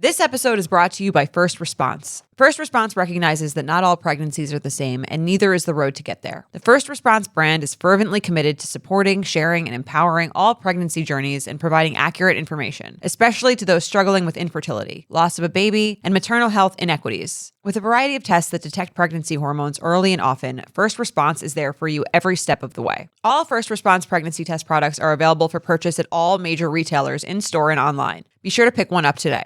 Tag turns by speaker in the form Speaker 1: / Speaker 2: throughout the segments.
Speaker 1: This episode is brought to you by First Response. First Response recognizes that not all pregnancies are the same, and neither is the road to get there. The First Response brand is fervently committed to supporting, sharing, and empowering all pregnancy journeys and providing accurate information, especially to those struggling with infertility, loss of a baby, and maternal health inequities. With a variety of tests that detect pregnancy hormones early and often, First Response is there for you every step of the way. All First Response pregnancy test products are available for purchase at all major retailers in-store and online. Be sure to pick one up today.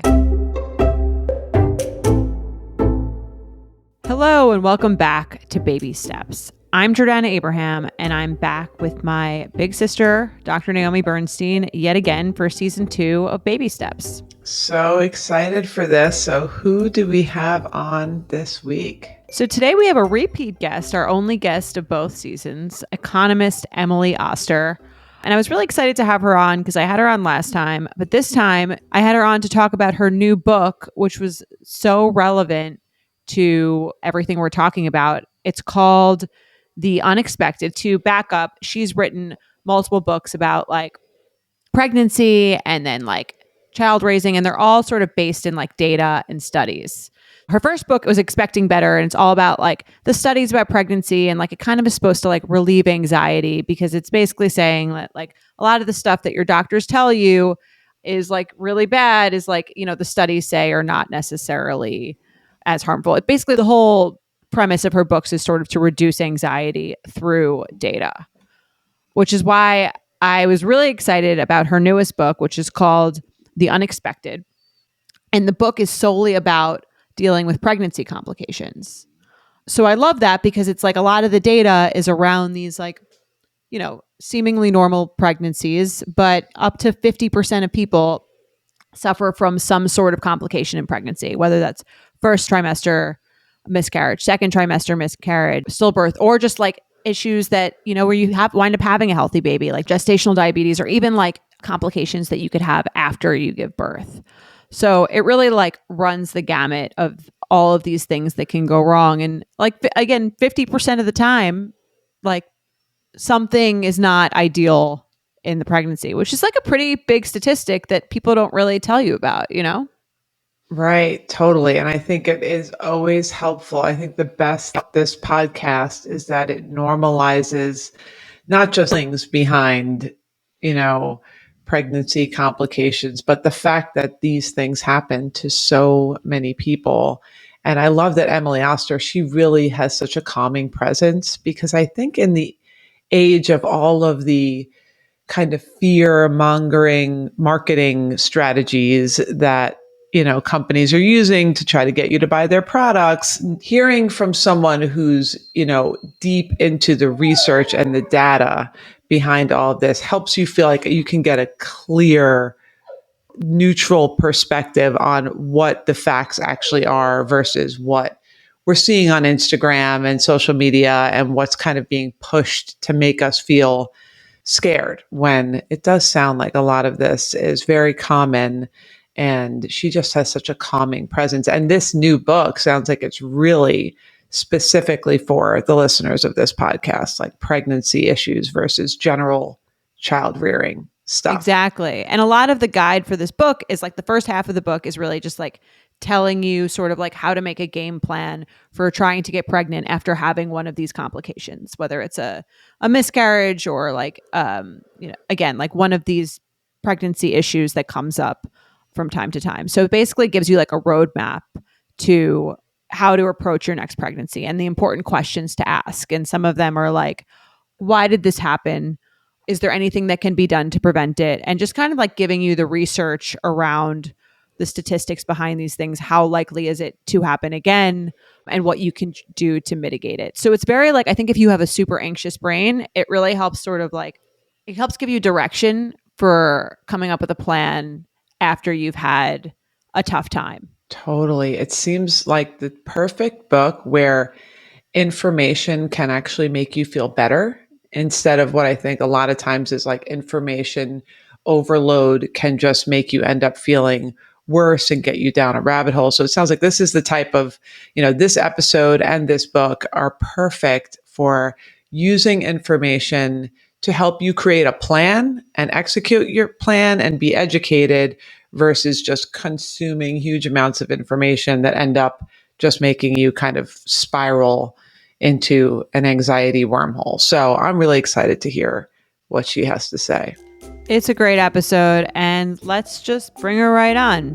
Speaker 1: Hello and welcome back to Baby Steps. I'm Jordana Abraham and I'm back with my big sister, Dr. Naomi Bernstein, yet again for season 2 of Baby Steps.
Speaker 2: So excited for this. So who do we have on this week?
Speaker 1: So today we have a repeat guest, our only guest of both seasons, economist Emily Oster. And I was really excited to have her on because I had her on last time, but this time I had her on to talk about her new book, which was so relevant to everything we're talking about. It's called The Unexpected. To back up, she's written multiple books about like pregnancy and then like child raising, and they're all sort of based in like data and studies. Her first book was Expecting Better, and it's all about like the studies about pregnancy, and like it kind of is supposed to like relieve anxiety because it's basically saying that like a lot of the stuff that your doctors tell you is like really bad is like, you know, the studies say are not necessarily as harmful. Basically, the whole premise of her books is sort of to reduce anxiety through data, which is why I was really excited about her newest book, which is called The Unexpected. And the book is solely about dealing with pregnancy complications. So I love that because it's like a lot of the data is around these like, you know, seemingly normal pregnancies, but up to 50% of people suffer from some sort of complication in pregnancy, whether that's first trimester miscarriage, second trimester miscarriage, stillbirth, or just like issues that, you know, where you wind up having a healthy baby, like gestational diabetes, or even like complications that you could have after you give birth. So it really like runs the gamut of all of these things that can go wrong. And like, again, 50% of the time, like something is not ideal in the pregnancy, which is like a pretty big statistic that people don't really tell you about, you know?
Speaker 2: Right, totally. And I think it is always helpful. I think the best about this podcast is that it normalizes not just things behind, you know, pregnancy complications, but the fact that these things happen to so many people. And I love that Emily Oster, she really has such a calming presence because I think in the age of all of the kind of fear mongering marketing strategies that, you know, companies are using to try to get you to buy their products, hearing from someone who's, you know, deep into the research and the data behind all of this helps you feel like you can get a clear, neutral perspective on what the facts actually are versus what we're seeing on Instagram and social media and what's kind of being pushed to make us feel scared, when it does sound like a lot of this is very common. And she just has such a calming presence. And this new book sounds like it's really specifically for the listeners of this podcast, like pregnancy issues versus general child rearing stuff.
Speaker 1: Exactly. And a lot of the guide for this book is like the first half of the book is really just like telling you sort of like how to make a game plan for trying to get pregnant after having one of these complications, whether it's a miscarriage or like, you know, again, like one of these pregnancy issues that comes up from time to time. So it basically gives you like a roadmap to how to approach your next pregnancy and the important questions to ask. And some of them are like, why did this happen? Is there anything that can be done to prevent it? And just kind of like giving you the research around the statistics behind these things. How likely is it to happen again? And what you can do to mitigate it. So it's very like, I think if you have a super anxious brain, it really helps sort of like, it helps give you direction for coming up with a plan after you've had a tough time.
Speaker 2: Totally. It seems like the perfect book where information can actually make you feel better instead of what I think a lot of times is like information overload can just make you end up feeling worse and get you down a rabbit hole. So it sounds like this is the type of, you know, this episode and this book are perfect for using information to help you create a plan and execute your plan and be educated versus just consuming huge amounts of information that end up just making you kind of spiral into an anxiety wormhole. So I'm really excited to hear what she has to say.
Speaker 1: It's a great episode, and let's just bring her right on.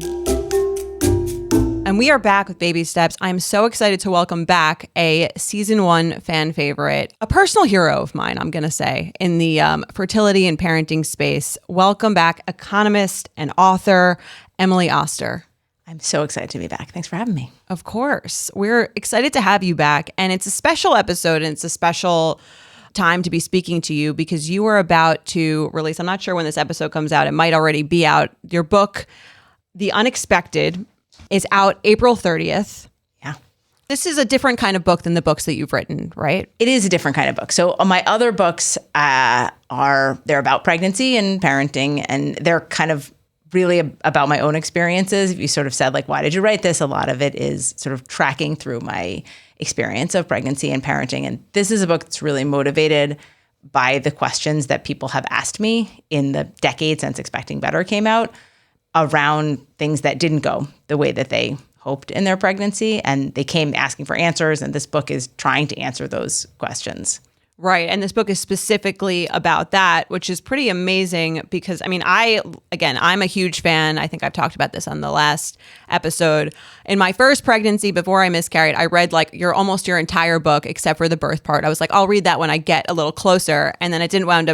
Speaker 1: And we are back with Baby Steps. I'm so excited to welcome back a season 1 fan favorite, a personal hero of mine, I'm going to say, in the fertility and parenting space. Welcome back, economist and author, Emily Oster.
Speaker 3: I'm so excited to be back. Thanks for having me.
Speaker 1: Of course. We're excited to have you back. And it's a special episode, and it's a special time to be speaking to you because you are about to release, I'm not sure when this episode comes out, it might already be out, your book, The Unexpected, is out April 30th.
Speaker 3: Yeah.
Speaker 1: This is a different kind of book than the books that you've written, right?
Speaker 3: It is a different kind of book. So my other books they're about pregnancy and parenting, and they're kind of really about my own experiences. If you sort of said, like, why did you write this? A lot of it is sort of tracking through my experience of pregnancy and parenting. And this is a book that's really motivated by the questions that people have asked me in the decade since Expecting Better came out around things that didn't go the way that they hoped in their pregnancy. And they came asking for answers. And this book is trying to answer those questions.
Speaker 1: Right. And this book is specifically about that, which is pretty amazing because, I mean, I'm a huge fan. I think I've talked about this on the last episode. In my first pregnancy, before I miscarried, I read like almost your entire book, except for the birth part. I was like, I'll read that when I get a little closer. And then it didn't wind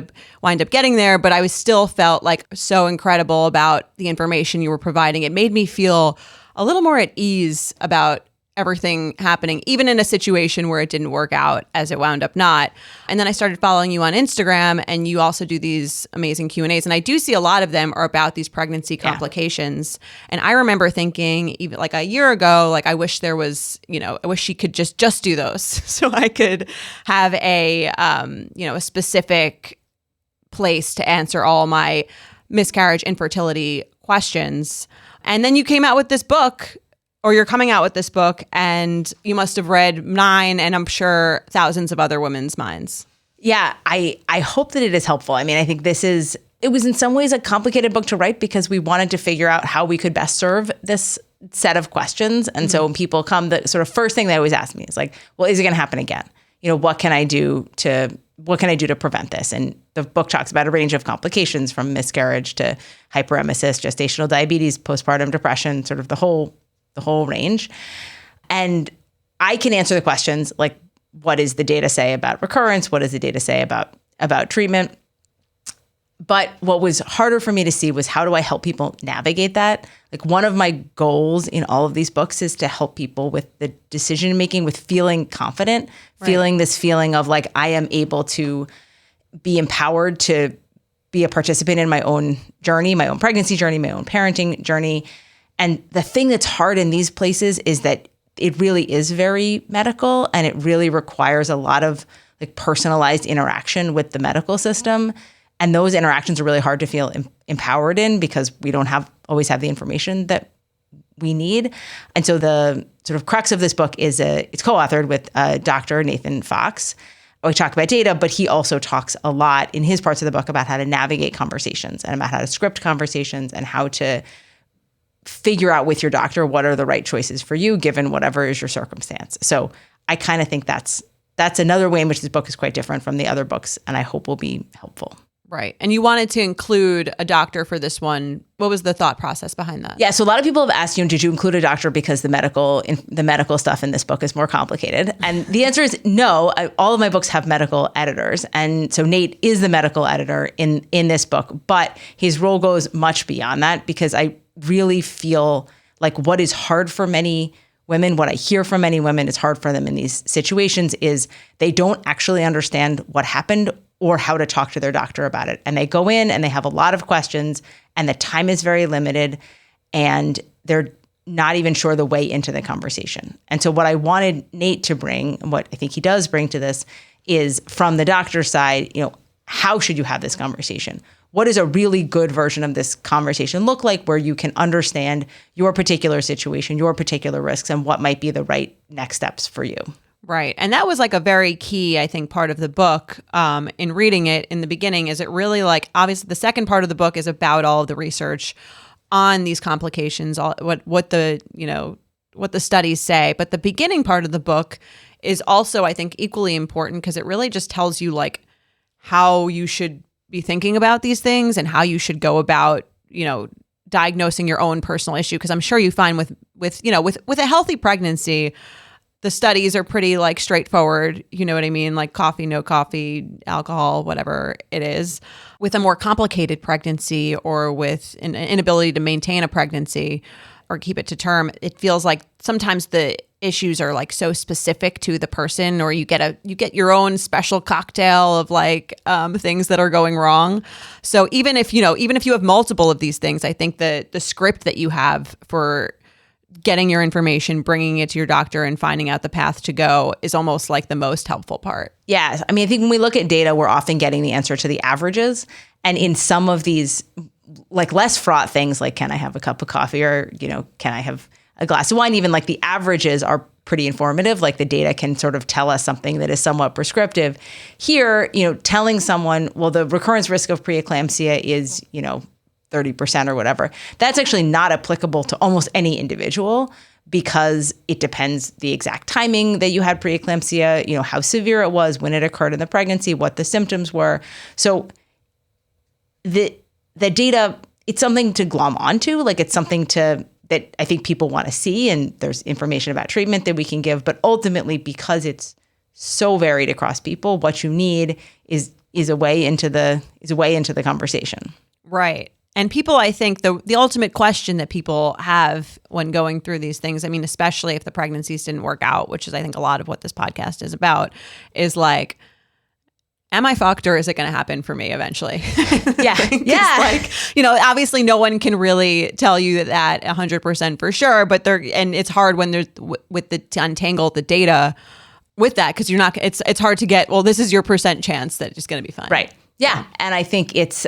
Speaker 1: up getting there, but I still felt like so incredible about the information you were providing. It made me feel a little more at ease about everything happening, even in a situation where it didn't work out as it wound up not. And then I started following you on Instagram, and you also do these amazing Q&As. And I do see a lot of them are about these pregnancy complications. Yeah. And I remember thinking even like a year ago, like I wish there was, I wish she could just do those so I could have a specific place to answer all my miscarriage, infertility questions. And then you came out with this book, or you're coming out with this book, and you must have read mine and I'm sure thousands of other women's minds.
Speaker 3: Yeah, I hope that it is helpful. I mean, I think it was in some ways a complicated book to write because we wanted to figure out how we could best serve this set of questions. And so when people come, the sort of first thing they always ask me is like, well, is it going to happen again? What can I do to prevent this? And the book talks about a range of complications from miscarriage to hyperemesis, gestational diabetes, postpartum depression, sort of the whole range. And I can answer the questions like, what does the data say about recurrence? What does the data say about treatment? But what was harder for me to see was how do I help people navigate that? Like one of my goals in all of these books is to help people with the decision making, with feeling confident, feeling this feeling of like I am able to be empowered to be a participant in my own journey, my own pregnancy journey, my own parenting journey. And the thing that's hard in these places is that it really is very medical, and it really requires a lot of like personalized interaction with the medical system. And those interactions are really hard to feel empowered in because we don't always have the information that we need. And so the sort of crux of this book is it's co-authored with Dr. Nathan Fox. We talk about data, but he also talks a lot in his parts of the book about how to navigate conversations and about how to script conversations and how to figure out with your doctor what are the right choices for you given whatever is your circumstance. So I kind of think that's another way in which this book is quite different from the other books, and I hope will be helpful.
Speaker 1: Right. And you wanted to include a doctor for this one. What was the thought process behind that?
Speaker 3: Yeah. So a lot of people have asked, did you include a doctor because the medical stuff in this book is more complicated? And the answer is no. All of my books have medical editors. And so Nate is the medical editor in this book, but his role goes much beyond that because I really feel like what is hard for many women, what I hear from many women is hard for them in these situations is they don't actually understand what happened or how to talk to their doctor about it. And they go in and they have a lot of questions and the time is very limited and they're not even sure the way into the conversation. And so what I wanted Nate to bring, and what I think he does bring to this, is from the doctor's side, how should you have this conversation? What does a really good version of this conversation look like where you can understand your particular situation, your particular risks, and what might be the right next steps for you?
Speaker 1: Right. And that was like a very key, I think, part of the book in reading it in the beginning. Is it really like, obviously the second part of the book is about all of the research on these complications, what the studies say. But the beginning part of the book is also, I think, equally important because it really just tells you like how you should be thinking about these things and how you should go about, diagnosing your own personal issue. Because I'm sure you find with a healthy pregnancy, the studies are pretty like straightforward. You know what I mean? Like coffee, no coffee, alcohol, whatever it is. With a more complicated pregnancy or with an inability to maintain a pregnancy or keep it to term, it feels like sometimes the issues are like so specific to the person, or you get your own special cocktail of like things that are going wrong. So even if you have multiple of these things, I think that the script that you have for getting your information, bringing it to your doctor and finding out the path to go is almost like the most helpful part.
Speaker 3: Yeah. I mean, I think when we look at data, we're often getting the answer to the averages. And in some of these like less fraught things, like can I have a cup of coffee or, can I have a glass of wine? Even like the averages are pretty informative. Like the data can sort of tell us something that is somewhat prescriptive. Here, telling someone, well, the recurrence risk of preeclampsia is, 30% or whatever. That's actually not applicable to almost any individual because it depends the exact timing that you had preeclampsia, how severe it was, when it occurred in the pregnancy, what the symptoms were. So the data, it's something to glom onto. Like it's something that I think people want to see, and there's information about treatment that we can give. But ultimately, because it's so varied across people, what you need is a way into the conversation.
Speaker 1: Right. And people, I think the ultimate question that people have when going through these things, I mean, especially if the pregnancies didn't work out, which is I think a lot of what this podcast is about, is like, am I fucked or is it going to happen for me eventually?
Speaker 3: Yeah. Yeah.
Speaker 1: Like, obviously no one can really tell you that 100% for sure, but and it's hard when there's to untangle the data with that. Cause it's hard to get, well, this is your percent chance that it's going to be fine.
Speaker 3: Right. Yeah. And I think it's,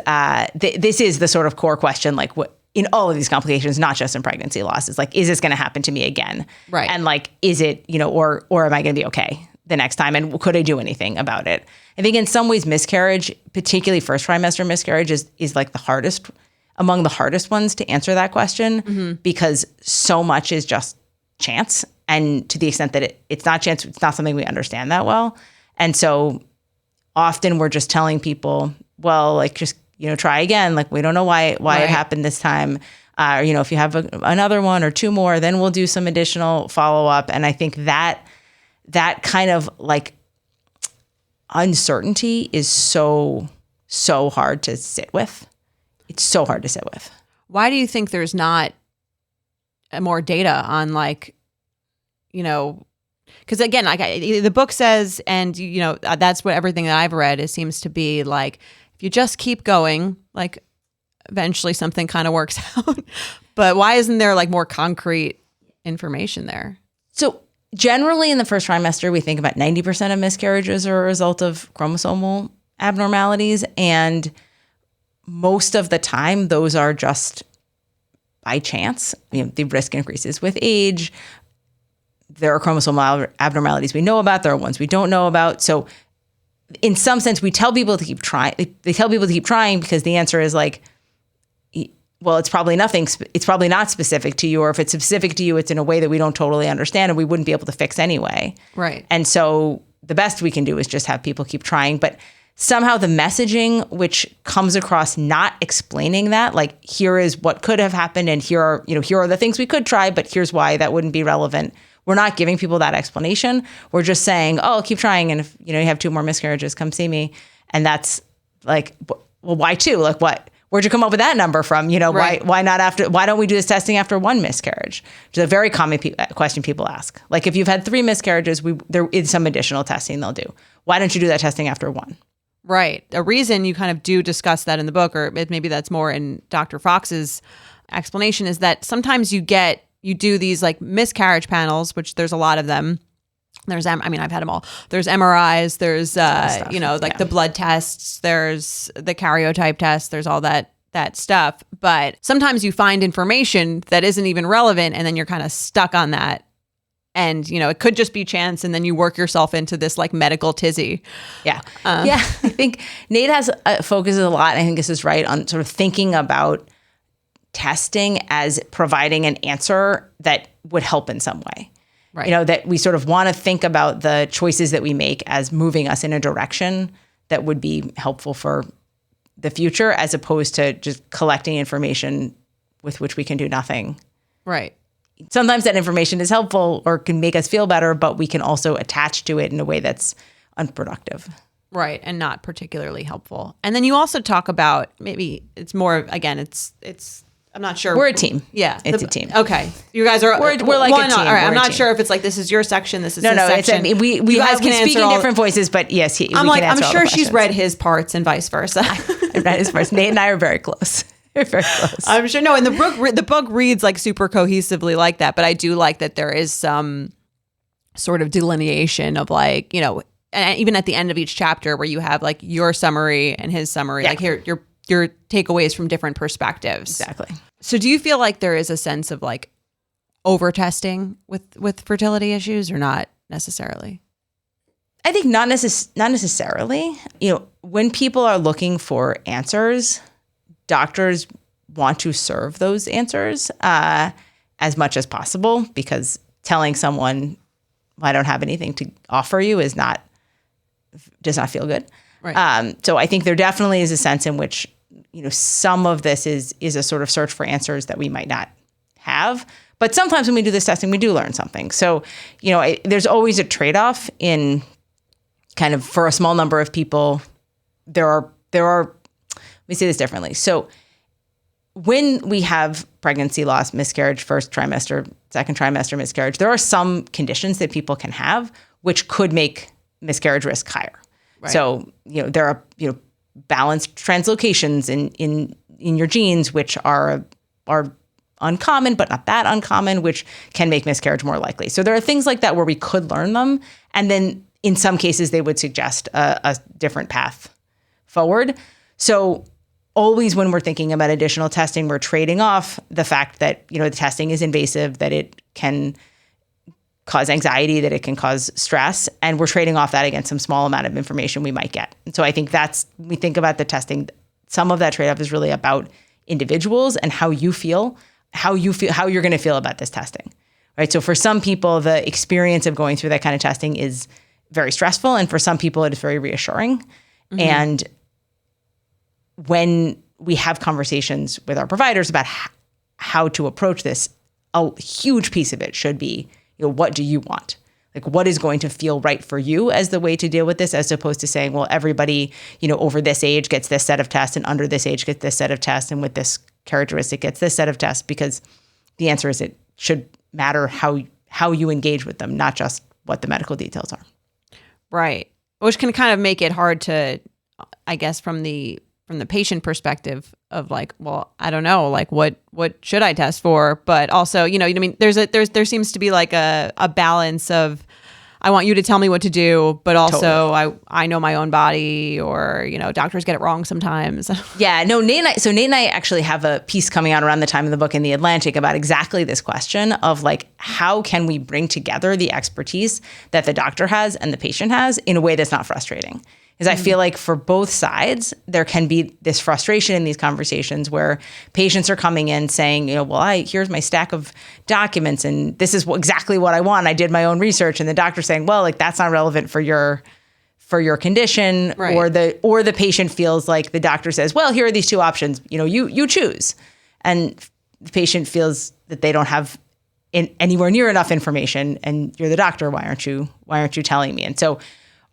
Speaker 3: this is the sort of core question, like what in all of these complications, not just in pregnancy loss, is like, is this going to happen to me again?
Speaker 1: Right.
Speaker 3: And like, is it, or am I going to be okay the next time? And could I do anything about it? I think in some ways miscarriage, particularly first trimester miscarriage is like among the hardest ones to answer that question because so much is just chance. And to the extent that it's not chance, it's not something we understand that well. And so often we're just telling people, well, like just, try again. Like we don't know why it happened this time. Or, if you have another one or two more, then we'll do some additional follow-up. And I think that kind of like uncertainty is so hard to sit with. It's so hard to sit with.
Speaker 1: Why do you think there's not more data on like, because again, like the book says, and that's what everything that I've read seems to be like, if you just keep going, like eventually something kind of works out. But why isn't there like more concrete information there?
Speaker 3: So generally in the first trimester, we think about 90% of miscarriages are a result of chromosomal abnormalities. And most of the time, those are just by chance. The risk increases with age. There are chromosomal abnormalities we know about. There are ones we don't know about. So in some sense, we tell people to keep trying. They tell people to keep trying because the answer is like, well, it's probably nothing. It's probably not specific to you. Or if it's specific to you, it's in a way that we don't totally understand and we wouldn't be able to fix anyway.
Speaker 1: Right.
Speaker 3: And so the best we can do is just have people keep trying. But somehow the messaging, which comes across not explaining that, like here is what could have happened and here are the things we could try, but here's why that wouldn't be relevant. We're not giving people that explanation. We're just saying, oh, keep trying. And if you have 2 more miscarriages, come see me. And that's like, well, why 2? Like what? Where'd you come up with that number from?
Speaker 1: Right.
Speaker 3: Why don't we do this testing after 1 miscarriage? Which is a very common question people ask. Like if you've had 3 miscarriages, there is some additional testing they'll do. Why don't you do that testing after 1?
Speaker 1: Right. A reason you kind of do discuss that in the book, or maybe that's more in Dr. Fox's explanation, is that sometimes you do these like miscarriage panels, which there's a lot of them. I've had them all. There's MRIs, there's, the blood tests, there's the karyotype test, there's all that stuff. But sometimes you find information that isn't even relevant and then you're kind of stuck on that. And, it could just be chance. And then you work yourself into this like medical tizzy.
Speaker 3: Yeah. I think Nate focuses a lot, I think this is right, on sort of thinking about testing as providing an answer that would help in some way.
Speaker 1: Right.
Speaker 3: You know, that we sort of want to think about the choices that we make as moving us in a direction that would be helpful for the future, as opposed to just collecting information with which we can do nothing.
Speaker 1: Right.
Speaker 3: Sometimes that information is helpful or can make us feel better, but we can also attach to it in a way that's unproductive.
Speaker 1: Right. And not particularly helpful. And then you also talk about, maybe it's more, again, it's I'm not sure.
Speaker 3: We're a team.
Speaker 1: Yeah.
Speaker 3: It's a team.
Speaker 1: Okay. You guys are,
Speaker 3: we're like a team.
Speaker 1: All right. I'm
Speaker 3: We're a
Speaker 1: not
Speaker 3: team.
Speaker 1: sure if it's like, this is your section, this is his
Speaker 3: No,
Speaker 1: section.
Speaker 3: we
Speaker 1: guys can
Speaker 3: speak
Speaker 1: answer
Speaker 3: in
Speaker 1: all-
Speaker 3: different voices, but yes,
Speaker 1: I'm sure she's read his parts and vice versa.
Speaker 3: I read his parts. Nate and I are very close. We're very close.
Speaker 1: I'm sure. No, and the book reads like super cohesively like that, but I do like that there is some sort of delineation of like, you know, and even at the end of each chapter where you have like your summary and his summary, like here, your takeaways from different perspectives.
Speaker 3: Exactly.
Speaker 1: So do you feel like there is a sense of like over testing with fertility issues, or not necessarily?
Speaker 3: I think not necessarily. You know, when people are looking for answers, doctors want to serve those answers as much as possible, because telling someone, I don't have anything to offer you does not feel good.
Speaker 1: Right.
Speaker 3: So I think there definitely is a sense in which, you know, some of this is a sort of search for answers that we might not have. But sometimes when we do this testing, we do learn something. So, you know, there's always a trade-off in kind of, for a small number of people, there are, let me say this differently. So when we have pregnancy loss, miscarriage, first trimester, second trimester miscarriage, there are some conditions that people can have which could make miscarriage risk higher. Right. So, you know, there are, you know, balanced translocations in your genes, which are uncommon, but not that uncommon, which can make miscarriage more likely. So there are things like that where we could learn them. And then in some cases, they would suggest a different path forward. So always when we're thinking about additional testing, we're trading off the fact that, you know, the testing is invasive, that it can cause anxiety, that it can cause stress, and we're trading off that against some small amount of information we might get. And so I think we think about the testing, some of that trade-off is really about individuals and how you're going to feel about this testing, right? So for some people, the experience of going through that kind of testing is very stressful, and for some people, it is very reassuring. Mm-hmm. And when we have conversations with our providers about how to approach this, a huge piece of it should be, you know, what do you want? Like, what is going to feel right for you as the way to deal with this, as opposed to saying, well, everybody, you know, over this age gets this set of tests, and under this age gets this set of tests, and with this characteristic gets this set of tests, because the answer is it should matter how you engage with them, not just what the medical details are.
Speaker 1: Right. Which can kind of make it hard to, I guess, from the patient perspective of like, well, I don't know, like what should I test for? But also, you know, I mean, there seems to be like a balance of, I want you to tell me what to do, but also totally. I know my own body, or, you know, doctors get it wrong sometimes.
Speaker 3: Yeah, no, Nate and I actually have a piece coming out around the time of the book in The Atlantic about exactly this question of like, how can we bring together the expertise that the doctor has and the patient has in a way that's not frustrating? Because I feel like for both sides, there can be this frustration in these conversations where patients are coming in saying, you know, well, here's my stack of documents and this is exactly what I want. I did my own research. And the doctor's saying, well, like that's not relevant for your condition. Right. Or the patient feels like the doctor says, well, here are these two options. You know, you choose. And the patient feels that they don't have anywhere near enough information. And you're the doctor. Why aren't you telling me? And so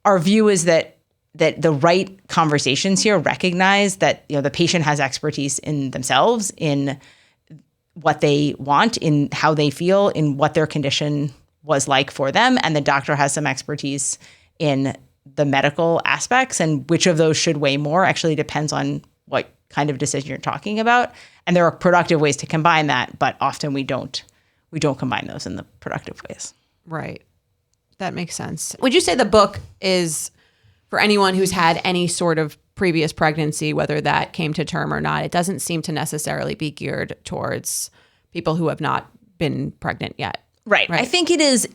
Speaker 3: our view is that the right conversations here recognize that, you know, the patient has expertise in themselves, in what they want, in how they feel, in what their condition was like for them. And the doctor has some expertise in the medical aspects, and which of those should weigh more actually depends on what kind of decision you're talking about. And there are productive ways to combine that, but often we don't combine those in the productive ways.
Speaker 1: Right. That makes sense. Would you say the book is for anyone who's had any sort of previous pregnancy, whether that came to term or not? It doesn't seem to necessarily be geared towards people who have not been pregnant yet.
Speaker 3: Right. I think it is,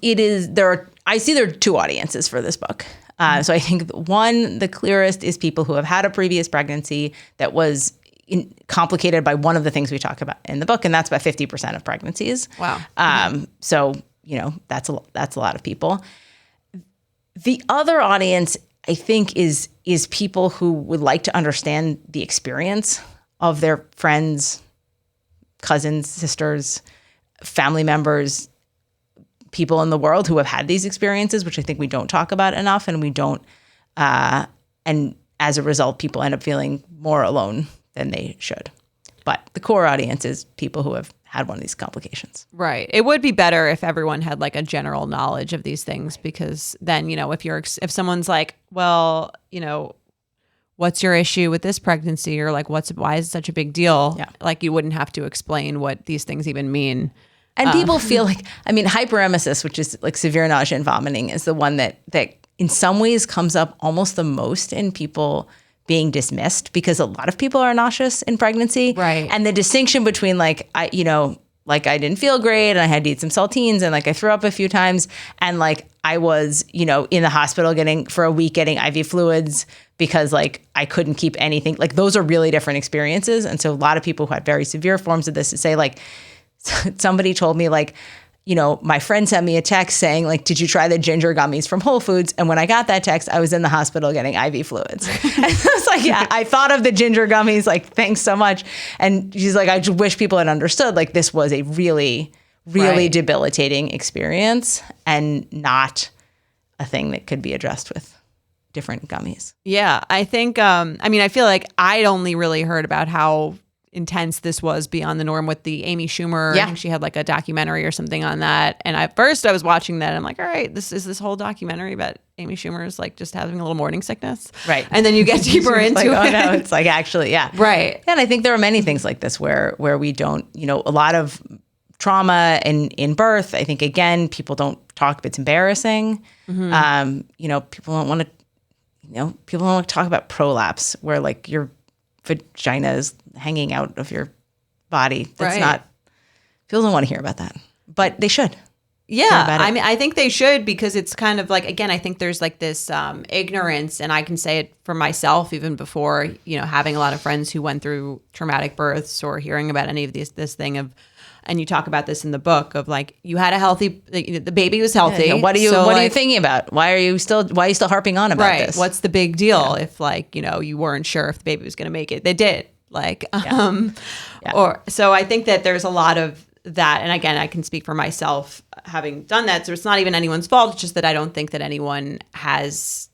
Speaker 3: I see there are two audiences for this book. So I think one, the clearest, is people who have had a previous pregnancy that was complicated by one of the things we talk about in the book, and that's about 50% of pregnancies.
Speaker 1: Wow.
Speaker 3: So, that's a lot of people. The other audience, I think, is people who would like to understand the experience of their friends, cousins, sisters, family members, people in the world who have had these experiences, which I think we don't talk about enough, and we don't. And as a result, people end up feeling more alone than they should. But the core audience is people who have had one of these complications.
Speaker 1: Right. It would be better if everyone had like a general knowledge of these things, because then, if someone's like, well, what's your issue with this pregnancy, or like, why is it such a big deal?
Speaker 3: Yeah.
Speaker 1: Like, you wouldn't have to explain what these things even mean.
Speaker 3: And people feel like, hyperemesis, which is like severe nausea and vomiting, is the one that in some ways comes up almost the most in people being dismissed, because a lot of people are nauseous in pregnancy.
Speaker 1: Right.
Speaker 3: And the distinction between I didn't feel great and I had to eat some saltines and like I threw up a few times and like I was, in the hospital for a week getting IV fluids because like I couldn't keep anything. Like those are really different experiences. And so a lot of people who had very severe forms of this say like, somebody told me like, my friend sent me a text saying like, did you try the ginger gummies from Whole Foods? And when I got that text, I was in the hospital getting IV fluids. And I was like, yeah, I thought of the ginger gummies, like, thanks so much. And she's like, I just wish people had understood, like, this was a really, really debilitating experience and not a thing that could be addressed with different gummies.
Speaker 1: Yeah, I think, I feel like I'd only really heard about how intense this was beyond the norm with the Amy Schumer.
Speaker 3: Yeah.
Speaker 1: I think she had like a documentary or something on that. And at first I was watching that and I'm like, all right, this whole documentary about Amy Schumer's like just having a little morning sickness.
Speaker 3: Right.
Speaker 1: And then you get deeper into
Speaker 3: like,
Speaker 1: it.
Speaker 3: Oh no, it's like actually, yeah.
Speaker 1: Right.
Speaker 3: And I think there are many things like this where we don't, a lot of trauma in birth. I think, again, people don't talk, it's embarrassing. Mm-hmm. People don't want to talk about prolapse where like your vagina is hanging out of your body. That's not, people don't want to hear about that, but they should.
Speaker 1: Yeah. I think they should, because it's kind of like, again, I think there's like this ignorance, and I can say it for myself even before, having a lot of friends who went through traumatic births or hearing about any of this thing of, and you talk about this in the book of like, you had a healthy, the baby was healthy.
Speaker 3: Yeah, what are you thinking about? Why are you still harping on about this?
Speaker 1: What's the big deal if like, you weren't sure if the baby was going to make it? They did. Like, or so I think that there's a lot of that. And again, I can speak for myself having done that. So it's not even anyone's fault. It's just that I don't think that anyone has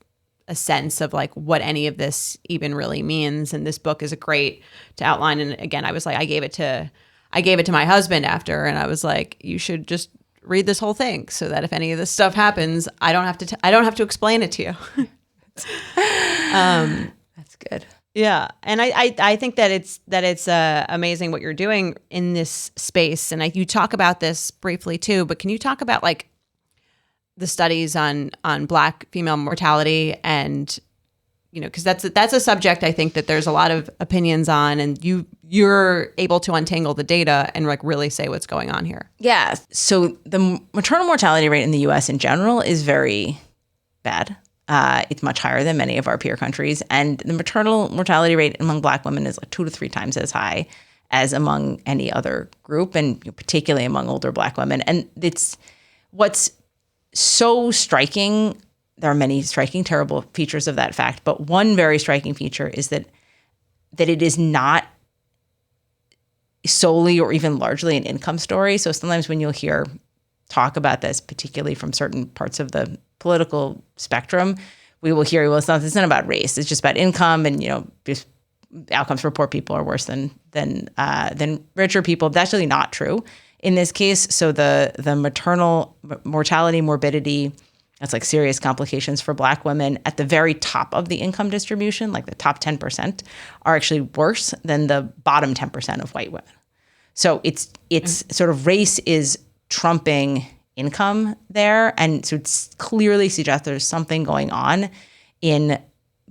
Speaker 1: a sense of like what any of this even really means. And this book is a great to outline. And again, I was like, I gave it to my husband after, and I was like, you should just read this whole thing so that if any of this stuff happens, I don't have to explain it to you.
Speaker 3: That's good.
Speaker 1: Yeah. And I think that it's amazing what you're doing in this space. And you talk about this briefly too, but can you talk about like the studies on Black female mortality and, because that's a subject I think that there's a lot of opinions on, and you're able to untangle the data and like really say what's going on here.
Speaker 3: Yeah. So the maternal mortality rate in the U.S. in general is very bad. It's much higher than many of our peer countries. And the maternal mortality rate among Black women is like 2 to 3 times as high as among any other group, and particularly among older Black women. And it's what's so striking. There are many striking, terrible features of that fact. But one very striking feature is that it is not solely or even largely an income story. So sometimes when you'll hear talk about this, particularly from certain parts of the political spectrum, we will hear, well, it's not about race. It's just about income, and just outcomes for poor people are worse than richer people. That's really not true in this case. So the maternal mortality, morbidity, that's like serious complications for Black women at the very top of the income distribution, like the top 10%, are actually worse than the bottom 10% of white women. So it's sort of race is trumping income there. And so it's clearly suggests there's something going on in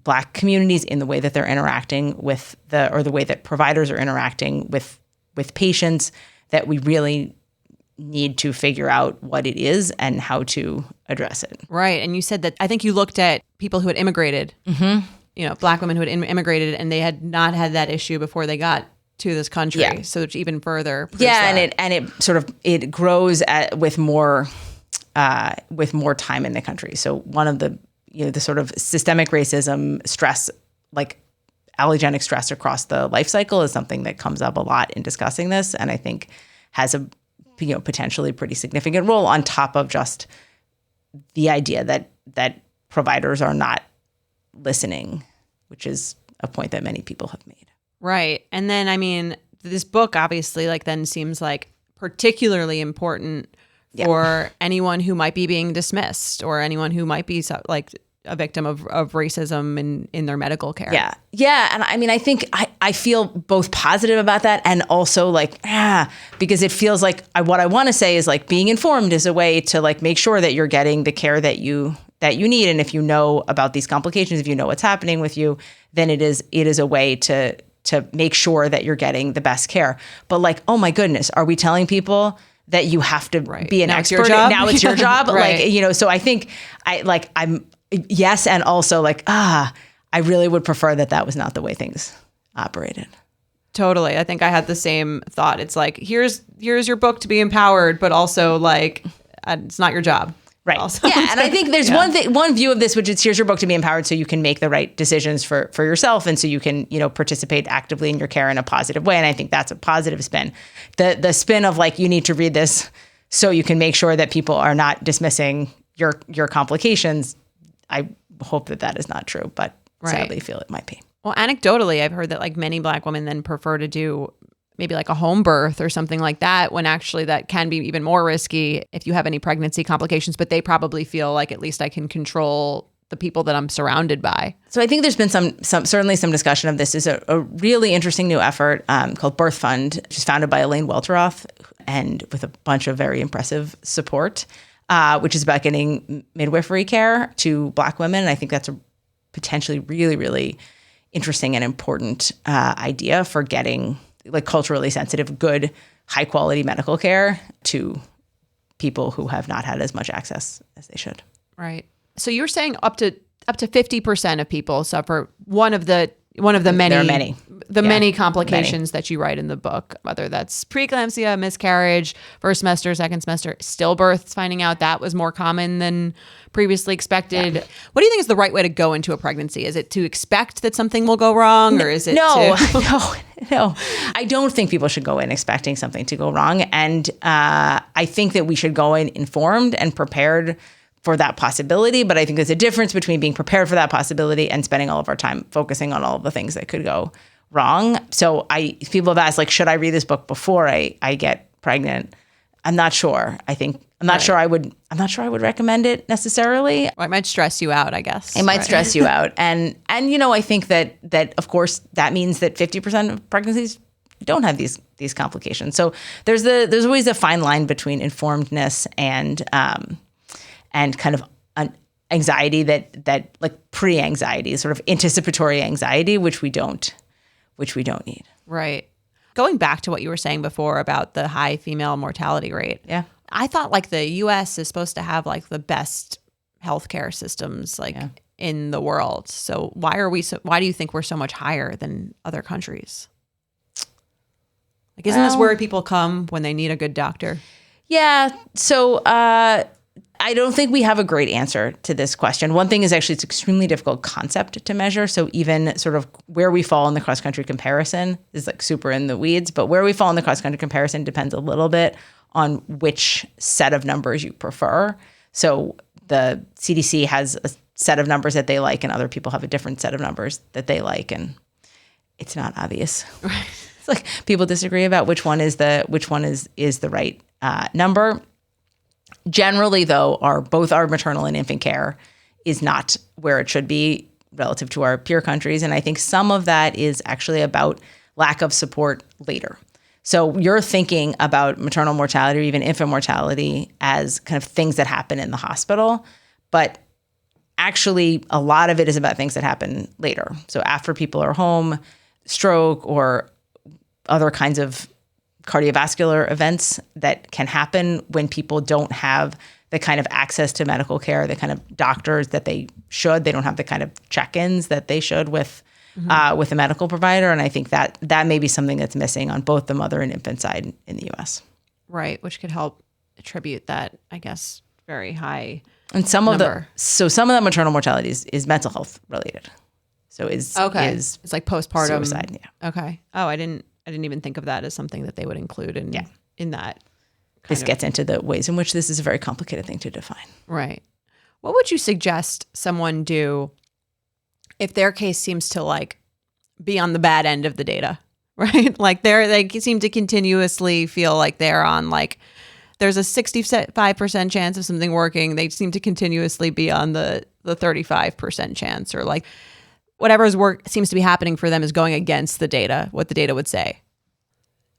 Speaker 3: Black communities in the way that they're interacting with the way that providers are interacting with patients, that we really need to figure out what it is and how to address it.
Speaker 1: Right. And you said that, I think you looked at people who had immigrated.
Speaker 3: Mm-hmm.
Speaker 1: Black women who had immigrated and they had not had that issue before they got to this country.
Speaker 3: Yeah.
Speaker 1: So it's even further.
Speaker 3: Yeah, and it grows with more time in the country. So one of the the sort of systemic racism stress, like allergenic stress across the life cycle, is something that comes up a lot in discussing this, and I think has a potentially pretty significant role on top of just the idea that providers are not listening, which is a point that many people have made.
Speaker 1: Right. And then, I mean, this book obviously then seems like particularly important for anyone who might be being dismissed or anyone who might be a victim of racism in their medical care.
Speaker 3: Yeah. Yeah. And I mean, I think I feel both positive about that and also because it feels like what I want to say is being informed is a way to make sure that you're getting the care that you need. And if you know about these complications, if you know what's happening with you, then it is a way to make sure that you're getting the best care. But oh my goodness, are we telling people that you have to be an expert? Now it's your job.
Speaker 1: Right.
Speaker 3: So I think I'm yes. And also I really would prefer that was not the way things operated.
Speaker 1: Totally. I think I had the same thought. It's here's your book to be empowered, but also it's not your job.
Speaker 3: Right.
Speaker 1: Also.
Speaker 3: Yeah. And I think there's one view of this, which is here's your book to be empowered so you can make the right decisions for yourself. And so you can, participate actively in your care in a positive way. And I think that's a positive spin. The spin of you need to read this so you can make sure that people are not dismissing your complications. I hope that is not true, but sadly feel it might be.
Speaker 1: Well, anecdotally, I've heard that many Black women then prefer to do maybe a home birth or something like that, when actually that can be even more risky if you have any pregnancy complications, but they probably feel at least I can control the people that I'm surrounded by. So
Speaker 3: I think there's been certainly some discussion of this. Is a really interesting new effort called Birth Fund, which is founded by Elaine Welteroth and with a bunch of very impressive support, which is about getting midwifery care to Black women. And I think that's a potentially really, really interesting and important idea for getting culturally sensitive, good, high quality medical care to people who have not had as much access as they should.
Speaker 1: Right. So you're saying up to 50% of people suffer one of the many.
Speaker 3: There are many.
Speaker 1: Many complications that you write in the book, whether that's preeclampsia, miscarriage, first semester, second semester, stillbirths, finding out that was more common than previously expected. Yeah. What do you think is the right way to go into a pregnancy? Is it to expect that something will go wrong, or is it
Speaker 3: No. I don't think people should go in expecting something to go wrong. And I think that we should go in informed and prepared for that possibility. But I think there's a difference between being prepared for that possibility and spending all of our time focusing on all of the things that could go wrong. So people have asked, should I read this book before I get pregnant? I'm not sure. I'm not sure I would recommend it necessarily.
Speaker 1: Well, it might stress you out, I guess.
Speaker 3: It might stress you out. And I think that of course that means that 50% of pregnancies don't have these complications. So there's always a fine line between informedness and kind of anxiety that pre-anxiety, sort of anticipatory anxiety, which we don't need.
Speaker 1: Right. Going back to what you were saying before about the high female mortality rate.
Speaker 3: Yeah.
Speaker 1: I thought the US is supposed to have the best healthcare systems in the world. So why do you think we're so much higher than other countries? Isn't this where people come when they need a good doctor?
Speaker 3: Yeah. So I don't think we have a great answer to this question. One thing is actually it's an extremely difficult concept to measure. So even sort of where we fall in the cross-country comparison is super in the weeds, but where we fall in the cross-country comparison depends a little bit on which set of numbers you prefer. So the CDC has a set of numbers that they like and other people have a different set of numbers that they like, and it's not obvious.
Speaker 1: Right.
Speaker 3: It's people disagree about which one is the right number. Generally, though, both our maternal and infant care is not where it should be relative to our peer countries. And I think some of that is actually about lack of support later. So you're thinking about maternal mortality or even infant mortality as kind of things that happen in the hospital. But actually, a lot of it is about things that happen later. So after people are home, stroke or other kinds of cardiovascular events that can happen when people don't have the kind of access to medical care, the kind of doctors that they should. They don't have the kind of check-ins that they should with a medical provider. And I think that may be something that's missing on both the mother and infant side in the U.S.
Speaker 1: Right, which could help attribute that, I guess, very high
Speaker 3: and some
Speaker 1: number.
Speaker 3: Some of that maternal mortality is mental health related. So is
Speaker 1: it's like postpartum
Speaker 3: suicide. Yeah.
Speaker 1: Okay. Oh, I didn't even think of that as something that they would include in that.
Speaker 3: This gets into the ways in which this is a very complicated thing to define.
Speaker 1: Right. What would you suggest someone do if their case seems to like be on the bad end of the data, right? Like they seem to continuously feel like they're on like there's a 65% chance of something working. They seem to continuously be on the 35% chance, or like whatever's work seems to be happening for them is going against the data, what the data would say.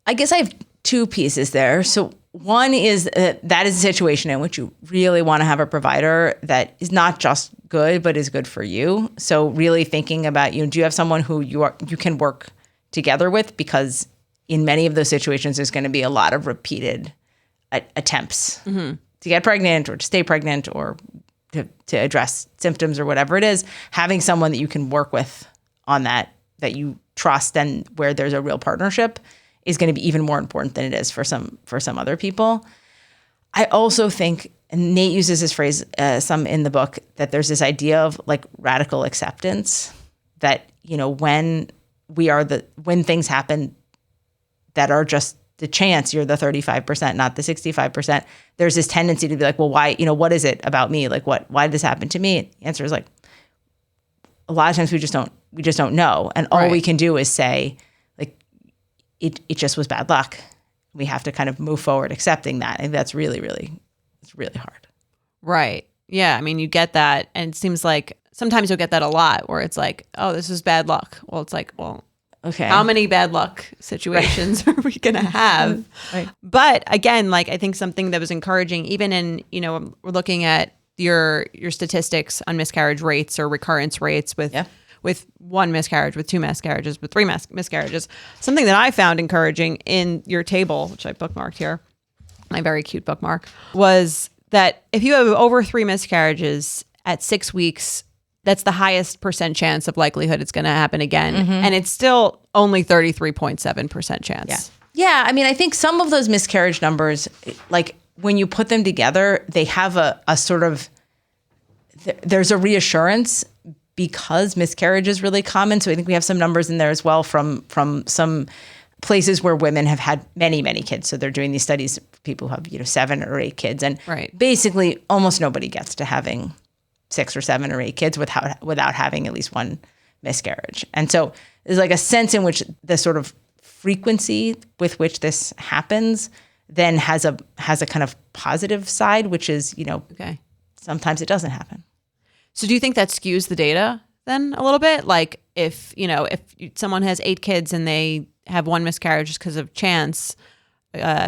Speaker 3: I guess I have two pieces there. So one is that is a situation in which you really want to have a provider that is not just good, but is good for you. So really thinking about, do you have someone who you can work together with? Because in many of those situations, there's going to be a lot of repeated attempts to get pregnant or to stay pregnant or to address symptoms or whatever it is. Having someone that you can work with on that you trust and where there's a real partnership is going to be even more important than it is for some other people. I also think, and Nate uses this phrase some in the book, that there's this idea of like radical acceptance that, when things happen that are just the chance you're the 35%, not the 65%, there's this tendency to be like, well, why, what is it about me? Like why did this happen to me? The answer is like, a lot of times we just don't know. And all we can do is say, it just was bad luck. We have to kind of move forward accepting that. And that's really, really, it's really hard.
Speaker 1: Right. Yeah. I mean, you get that. And it seems like sometimes you'll get that a lot where it's like, oh, this is bad luck. Well, it's like, well, okay, how many bad luck situations are we going to have?
Speaker 3: Right. But
Speaker 1: again, like I think something that was encouraging, even in, we're looking at your statistics on miscarriage rates or recurrence rates with one miscarriage, with two miscarriages, with three miscarriages. Something that I found encouraging in your table, which I bookmarked here, my very cute bookmark, was that if you have over 3 miscarriages at 6 weeks, that's the highest percent chance of likelihood it's going to happen again. And it's still only 33.7% chance.
Speaker 3: Yeah. I mean, I think some of those miscarriage numbers, like when you put them together, they have a sort of, there's a reassurance because miscarriage is really common. So I think we have some numbers in there as well from some places where women have had many, many kids. So they're doing these studies, people who have 7 or 8 kids. And basically almost nobody gets to having 6 or 7 or 8 kids without having at least one miscarriage. And so there's like a sense in which the sort of frequency with which this happens then has a kind of positive side, which is, sometimes it doesn't happen.
Speaker 1: So do you think that skews the data then a little bit? Like if someone has 8 kids and they have one miscarriage just because of chance,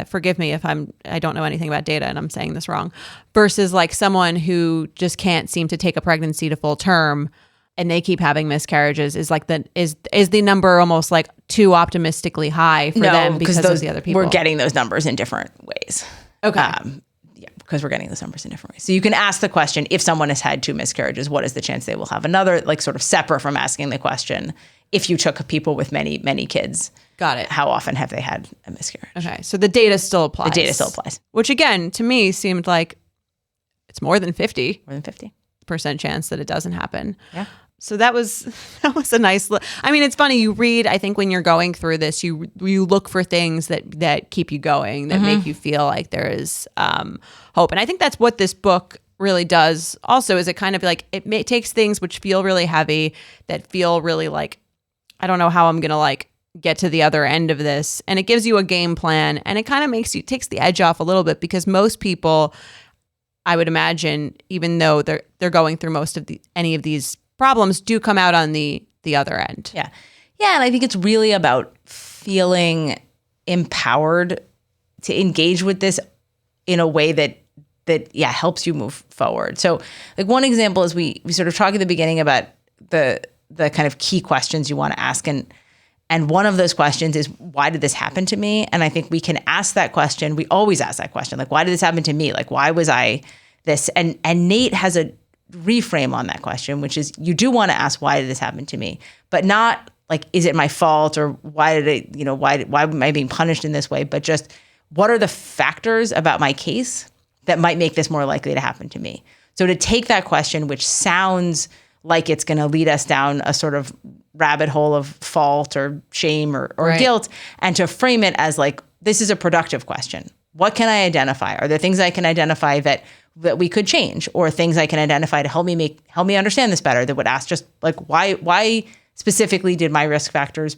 Speaker 1: forgive me if I don't know anything about data and I'm saying this wrong, versus like someone who just can't seem to take a pregnancy to full term and they keep having miscarriages, is like is the number almost like too optimistically high for them because of the other people?
Speaker 3: We're getting those numbers in different ways.
Speaker 1: Okay.
Speaker 3: Because we're getting those numbers in different ways. So you can ask the question, if someone has had 2 miscarriages, what is the chance they will have another, like sort of separate from asking the question, if you took people with many, many kids,
Speaker 1: got it,
Speaker 3: how often have they had a miscarriage?
Speaker 1: Okay. So the data still applies.
Speaker 3: The data still applies. Which
Speaker 1: again, to me seemed like it's more than 50.
Speaker 3: More than
Speaker 1: 50% chance that it doesn't happen.
Speaker 3: Yeah.
Speaker 1: So that was a nice I mean, it's funny, you read, I think when you're going through this, you look for things that keep you going, that make you feel like there is hope. And I think that's what this book really does also, is it kind of like, it takes things which feel really heavy, that feel really like, I don't know how I'm going to like get to the other end of this. And it gives you a game plan, and it kind of takes the edge off a little bit, because most people, I would imagine, even though they're going through most of any of these problems, do come out on the other end.
Speaker 3: Yeah. Yeah. And I think it's really about feeling empowered to engage with this in a way that helps you move forward. So like one example is we sort of talk at the beginning about the kind of key questions you want to ask. And one of those questions is, why did this happen to me? And I think we can ask that question. We always ask that question. Like, why did this happen to me? Like, why was I this. And Nate has a reframe on that question, which is you do want to ask, why did this happen to me? But not like, is it my fault, or why did it, why am I being punished in this way? But just, what are the factors about my case that might make this more likely to happen to me? So to take that question, which sounds like it's going to lead us down a sort of rabbit hole of fault or shame or
Speaker 1: Right.
Speaker 3: guilt, and to frame it as like, this is a productive question. What can I identify? Are there things I can identify that we could change, or things I can identify to help me understand this better, that would ask just like, why specifically did my risk factors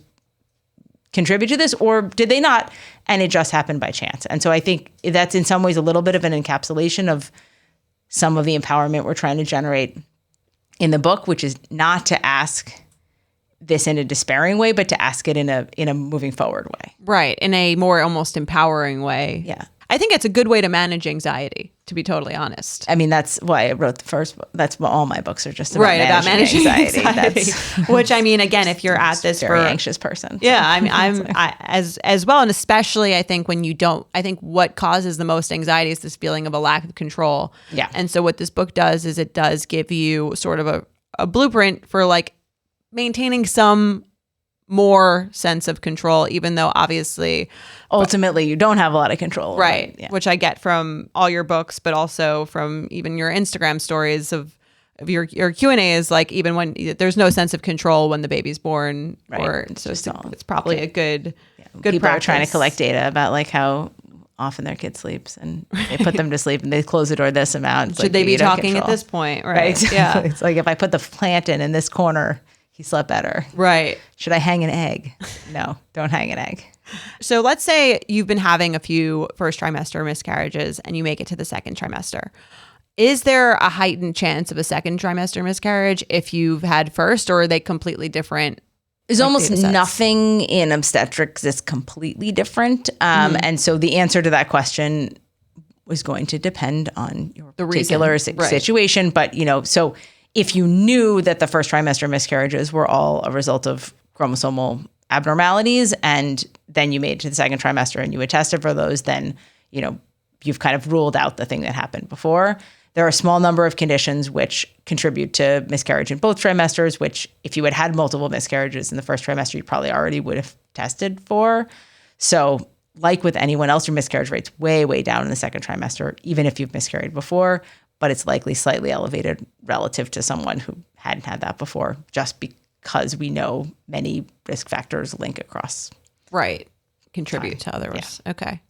Speaker 3: contribute to this, or did they not, and it just happened by chance? And so I think that's in some ways a little bit of an encapsulation of some of the empowerment we're trying to generate in the book, which is not to ask this in a despairing way, but to ask it in a moving forward way.
Speaker 1: Right. In a more almost empowering way.
Speaker 3: Yeah.
Speaker 1: I think it's a good way to manage anxiety, to be totally honest.
Speaker 3: I mean, that's why I wrote the first book. That's what all my books are just about,
Speaker 1: About managing anxiety.
Speaker 3: That's
Speaker 1: Which, I mean, again, if you're at this
Speaker 3: very
Speaker 1: for
Speaker 3: anxious person.
Speaker 1: Yeah, I mean, as well, and especially I think when you don't. I think what causes the most anxiety is this feeling of a lack of control.
Speaker 3: Yeah.
Speaker 1: And so what this book does is it does give you sort of a blueprint for like maintaining some more sense of control, even though obviously
Speaker 3: ultimately you don't have a lot of control.
Speaker 1: Right.
Speaker 3: Yeah.
Speaker 1: Which I get from all your books, but also from even your Instagram stories of your Q&A is like, even when there's no sense of control when the baby's born,
Speaker 3: Right.
Speaker 1: or so it's probably a good
Speaker 3: People
Speaker 1: practice.
Speaker 3: are trying to collect data about like how often their kid sleeps, and they put them to sleep and they close the door this amount. It's
Speaker 1: Should
Speaker 3: like,
Speaker 1: they be
Speaker 3: you don't
Speaker 1: talking at
Speaker 3: control.
Speaker 1: this point?
Speaker 3: Right.
Speaker 1: Right.
Speaker 3: Exactly.
Speaker 1: Yeah.
Speaker 3: It's like, if I put the plant in this corner, he slept better.
Speaker 1: Right.
Speaker 3: Should I hang an egg? No, don't hang an egg.
Speaker 1: So let's say you've been having a few first trimester miscarriages and you make it to the second trimester. Is there a heightened chance of a second trimester miscarriage if you've had first, or are they completely different?
Speaker 3: There's almost
Speaker 1: data sets?
Speaker 3: nothing in obstetrics that's completely different. And so the answer to that question was going to depend on your particular
Speaker 1: Right.
Speaker 3: situation. But, so if you knew that the first trimester miscarriages were all a result of chromosomal abnormalities, and then you made it to the second trimester and you had tested for those, then, you've kind of ruled out the thing that happened before. There are a small number of conditions which contribute to miscarriage in both trimesters, which if you had had multiple miscarriages in the first trimester, you probably already would have tested for. So like with anyone else, your miscarriage rate's way, way down in the second trimester, even if you've miscarried before, but it's likely slightly elevated relative to someone who hadn't had that before, just because we know many risk factors link across.
Speaker 1: Right. Contribute to others. Yeah. Okay.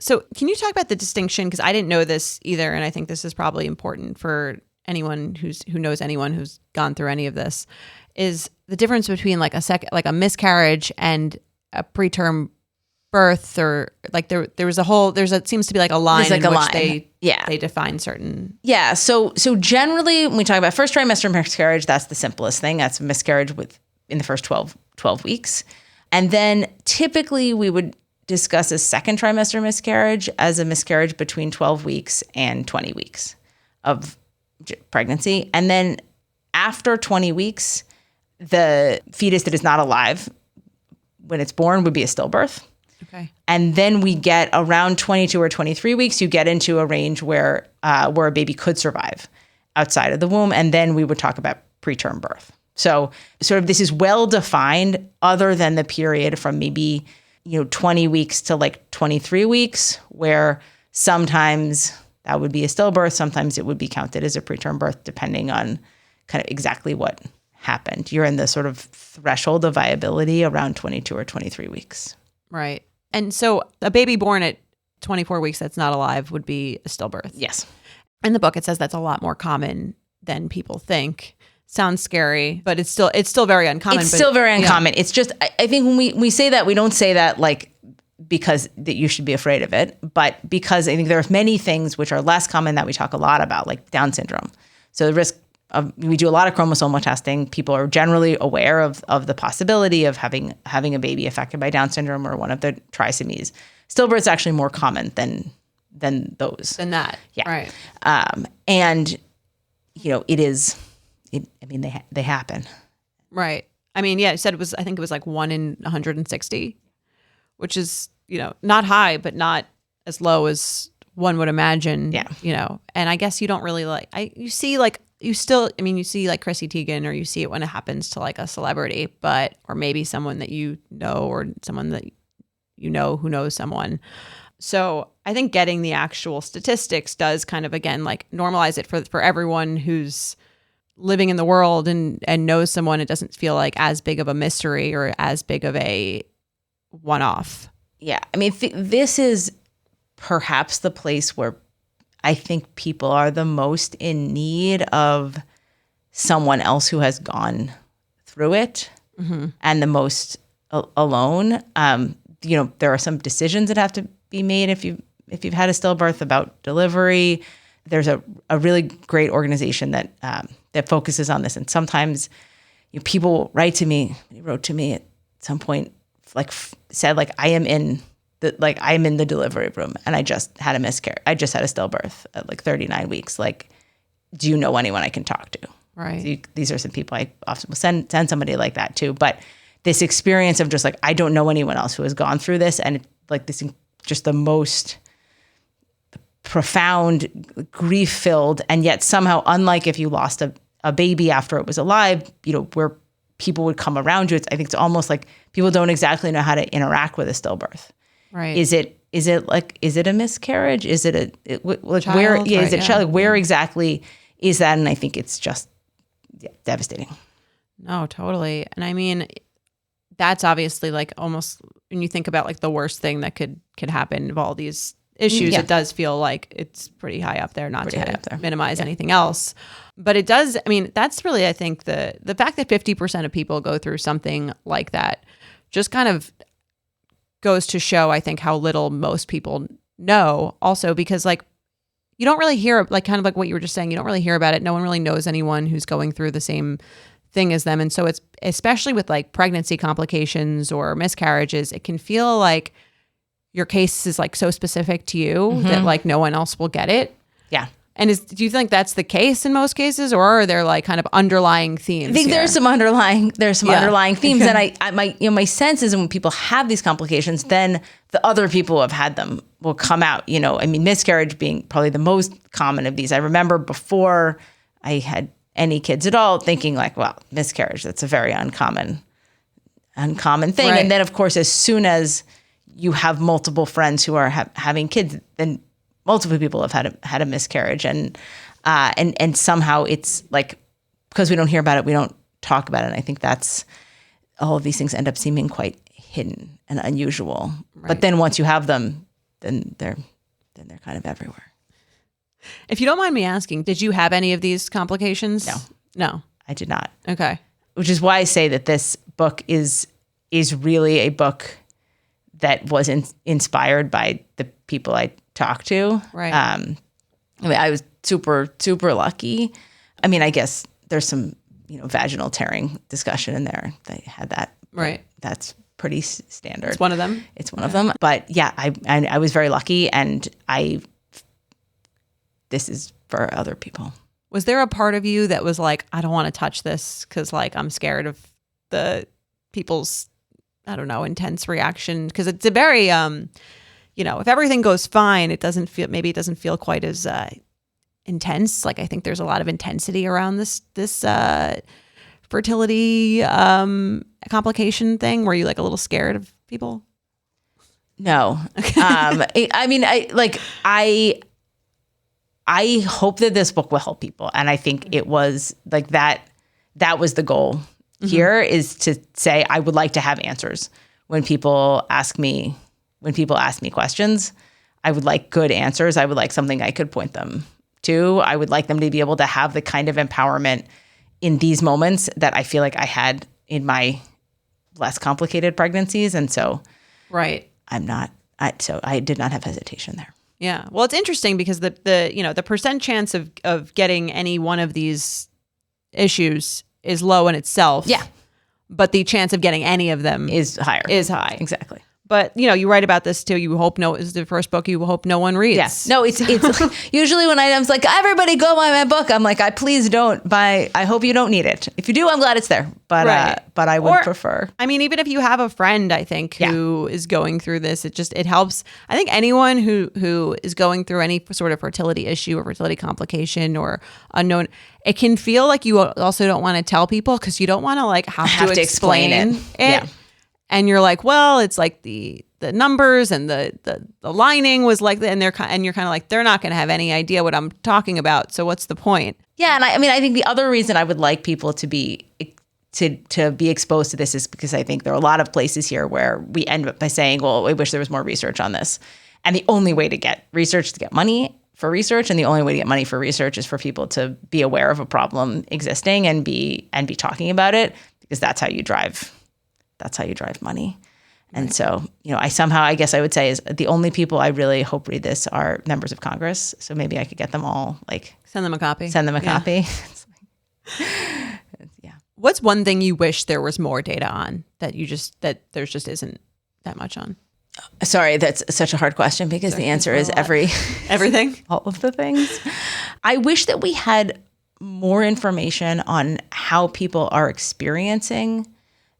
Speaker 1: So can you talk about the distinction? Because I didn't know this either, and I think this is probably important for anyone who knows anyone who's gone through any of this, is the difference between like a miscarriage and a preterm birth, or like it seems to be like a line in which they define certain.
Speaker 3: Yeah. So generally when we talk about first trimester miscarriage, that's the simplest thing. That's a miscarriage in the first 12 weeks. And then typically we would discuss a second trimester miscarriage as a miscarriage between 12 weeks and 20 weeks of pregnancy. And then after 20 weeks, the fetus that is not alive when it's born would be a stillbirth.
Speaker 1: Okay.
Speaker 3: And then we get around 22 or 23 weeks, you get into a range where a baby could survive outside of the womb. And then we would talk about preterm birth. So sort of this is well defined, other than the period from maybe 20 weeks to like 23 weeks, where sometimes that would be a stillbirth, sometimes it would be counted as a preterm birth, depending on kind of exactly what happened. You're in the sort of threshold of viability around 22 or 23 weeks.
Speaker 1: Right. And so a baby born at 24 weeks that's not alive would be a stillbirth.
Speaker 3: Yes.
Speaker 1: In the book, it says that's a lot more common than people think. Sounds scary, but it's still very uncommon.
Speaker 3: It's still very uncommon. Yeah. It's just, I think when we say that, we don't say that like because that you should be afraid of it, but because I think there are many things which are less common that we talk a lot about, like Down syndrome. So the risk of, we do a lot of chromosomal testing. People are generally aware of the possibility of having a baby affected by Down syndrome or one of the trisomies. Stillbirth is actually more common than those.
Speaker 1: Than that.
Speaker 3: Yeah.
Speaker 1: Right.
Speaker 3: And it is. They happen.
Speaker 1: Right. I mean, yeah, it said I think it was like 1 in 160, which is, not high, but not as low as one would imagine.
Speaker 3: Yeah.
Speaker 1: You know, and I guess you don't really you see like Chrissy Teigen, or you see it when it happens to like a celebrity, or maybe someone that you know, or someone that you know who knows someone. So I think getting the actual statistics does kind of, again, like normalize it for everyone who's living in the world and knows someone. It doesn't feel like as big of a mystery or as big of a one-off.
Speaker 3: Yeah. I mean, this is perhaps the place where I think people are the most in need of someone else who has gone through it and the most alone. You know, there are some decisions that have to be made if you've had a stillbirth about delivery. There's a really great organization that focuses on this, and sometimes people write to me. He wrote to me at some point, said I am in the delivery room, and I just had a miscarriage. I just had a stillbirth at 39 weeks. Do you know anyone I can talk to?
Speaker 1: Right.
Speaker 3: So these are some people I often will send somebody like that to. But this experience of just I don't know anyone else who has gone through this, and this just the most profound, grief-filled, and yet somehow, unlike if you lost a baby after it was alive, where people would come around you, I think it's almost like people don't exactly know how to interact with a stillbirth.
Speaker 1: Right.
Speaker 3: Is it a miscarriage? Is it
Speaker 1: child,
Speaker 3: where? Yeah,
Speaker 1: right,
Speaker 3: is it child? Where exactly is that? And I think it's just devastating.
Speaker 1: No, totally. And I mean, that's obviously almost when you think about the worst thing that could happen of all these issues, it does feel like it's pretty high up there, not to minimize anything else. But it does, I mean, that's really, I think the fact that 50% of people go through something like that just kind of goes to show, I think, how little most people know also, because you don't really hear, kind of like what you were just saying, you don't really hear about it. No one really knows anyone who's going through the same thing as them. And so it's, especially with pregnancy complications or miscarriages, it can feel like your case is so specific to you that no one else will get it.
Speaker 3: Yeah.
Speaker 1: And do you think that's the case in most cases, or are there kind of underlying themes?
Speaker 3: I think
Speaker 1: here?
Speaker 3: there's some underlying themes. And my sense is when people have these complications, then the other people who have had them will come out. I mean, miscarriage being probably the most common of these. I remember before I had any kids at all thinking well, miscarriage, that's a very uncommon thing.
Speaker 1: Right.
Speaker 3: And then of course, as soon as you have multiple friends who are having kids, then multiple people have had a miscarriage, and somehow it's because we don't hear about it, we don't talk about it. And I think that's all of these things end up seeming quite hidden and unusual. Right. But then once you have them, then they're kind of everywhere.
Speaker 1: If you don't mind me asking, did you have any of these complications? No,
Speaker 3: I did not.
Speaker 1: Okay,
Speaker 3: which is why I say that this book is really a book that was inspired by the people I talked to.
Speaker 1: Right.
Speaker 3: I mean, I was super, super lucky. I mean, I guess there's some, vaginal tearing discussion in there. They had that.
Speaker 1: Right.
Speaker 3: That's pretty standard.
Speaker 1: It's one of them.
Speaker 3: It's one of them. But yeah, I was very lucky, and this is for other people.
Speaker 1: Was there a part of you that was I don't want to touch this because I'm scared of the people's, I don't know, intense reaction? Because it's a very, if everything goes fine, it doesn't feel quite as intense. I think there's a lot of intensity around this fertility complication thing. Were you a little scared of people?
Speaker 3: No. I mean, I hope that this book will help people. And I think it was that was the goal here, is to say, I would like to have answers when people ask me questions. I would like good answers. I would like something I could point them to. I would like them to be able to have the kind of empowerment in these moments that I feel like I had in my less complicated pregnancies. And so
Speaker 1: right.
Speaker 3: So I did not have hesitation there.
Speaker 1: Yeah. Well, it's interesting because the percent chance of getting any one of these issues is low in itself.
Speaker 3: Yeah.
Speaker 1: But the chance of getting any of them
Speaker 3: is higher.
Speaker 1: Is high.
Speaker 3: Exactly.
Speaker 1: But, you write about this too. You hope is the first book you hope no one reads.
Speaker 3: Yes. No, it's usually when I'm like, everybody go buy my book. I'm like, please don't buy. I hope you don't need it. If you do, I'm glad it's there. But
Speaker 1: Right.
Speaker 3: but I would prefer.
Speaker 1: I mean, even if you have a friend, I think, who is going through this, it helps. I think anyone who is going through any sort of fertility issue or fertility complication or unknown, it can feel like you also don't want to tell people because you don't want to like have to explain it.
Speaker 3: Yeah.
Speaker 1: And you're like, well, it's like the numbers and the lining was like, and you're kind of like, they're not going to have any idea what I'm talking about. So what's the point?
Speaker 3: Yeah, and I think the other reason I would like people to be exposed to this is because I think there are a lot of places here where we end up by saying, well, I wish there was more research on this. And the only way to get research is to get money for research, and the only way to get money for research is for people to be aware of a problem existing and be talking about it, because that's how you drive money. And so, I guess I would say is the only people I really hope read this are members of Congress. So maybe I could get them all, like,
Speaker 1: send them a copy.
Speaker 3: Yeah.
Speaker 1: What's one thing you wish there was more data on that there's just isn't that much on?
Speaker 3: Sorry, that's such a hard question because the answer is
Speaker 1: everything,
Speaker 3: all of the things. I wish that we had more information on how people are experiencing